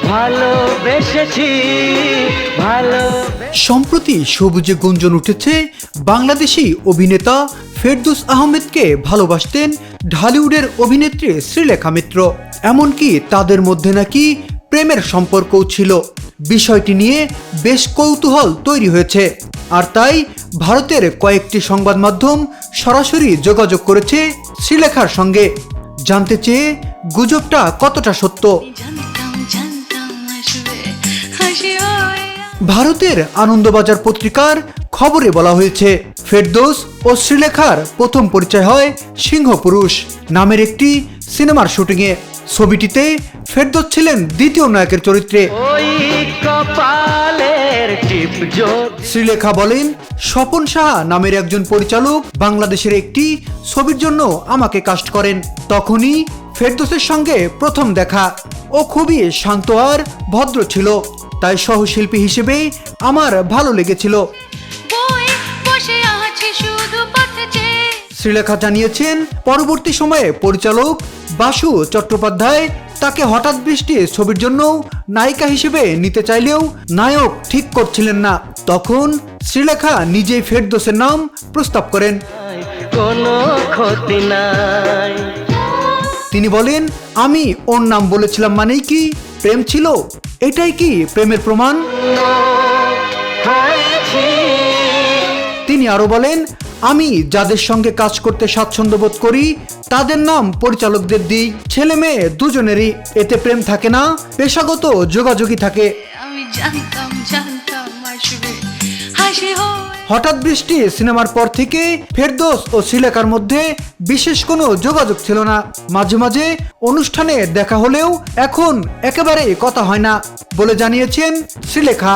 ভালোবেসেছি ভালো। সম্প্রতি সবুজে গুঞ্জন উঠেছে বাংলাদেশি অভিনেতা ফেরদৌস আহমেদকে ভালোবাসতেন ঢালিউডের অভিনেত্রী শ্রীলেখা মিত্র। এমনকি তাদের মধ্যে নাকি প্রেমের সম্পর্কও ছিল। বিষয়টি নিয়ে বেশ কৌতূহল তৈরি হয়েছে। আর তাই ভারতের কয়েকটি সংবাদ মাধ্যম সরাসরি যোগাযোগ করেছে শ্রীলেখার সঙ্গে, জানতে চেয়ে গুজবটা কতটা সত্য। ভারতের আনন্দবাজার পত্রিকার খবরে বলা হয়েছে, ফেরদৌস ও শ্রীলেখার প্রথম পরিচয় হয় সিংহপুরুষ নামের একটি সিনেমার শুটিংয়ে। ছবিটিতে ফেরদৌস ছিলেন দ্বিতীয় নায়কের চরিত্রে। শ্রীলেখা বলেন, স্বপন সাহা নামের একজন পরিচালক বাংলাদেশের একটি ছবির জন্য আমাকে কাস্ট করেন। তখনই ফেরদৌসের সঙ্গে প্রথম দেখা। ও খুবই শান্ত আর ভদ্র ছিল, তাই সহশিল্পী হিসেবে আমার ভালো লেগেছিল। শ্রীলেখা জানিয়েছেন, পরবর্তী সময়ে পরিচালক বাসু চট্টোপাধ্যায় তাকে হঠাৎ বৃষ্টি ছবির জন্য নায়িকা হিসেবে নিতে চাইলেও নায়ক ঠিক করছিলেন না। তখন শ্রীলেখা নিজেই ফেরদৌসের নাম প্রস্তাব করেন। কোনো ক্ষতি নাই। তিনি বলেন, আমি ওর নাম বলেছিলাম মানেই কি প্রেম ছিল? এটাই কি প্রেমের প্রমাণ? তিনি আরো বলেন, আমি যাদের সঙ্গে কাজ করতে স্বাচ্ছন্দ্য বোধ করি তাদের নাম পরিচালকদের দিই। ছেলে মেয়ে দুজনেরই। এতে প্রেম থাকে না, পেশাগত যোগাযোগই থাকে। হঠাৎ বৃষ্টি সিনেমার পর থেকে ফেরদৌস ও শ্রীলেখার মধ্যে বিশেষ কোনো যোগাযোগ ছিল না। মাঝে মাঝে অনুষ্ঠানে দেখা হলেও এখন একেবারে কথা হয় না বলে জানিয়েছেন শ্রীলেখা।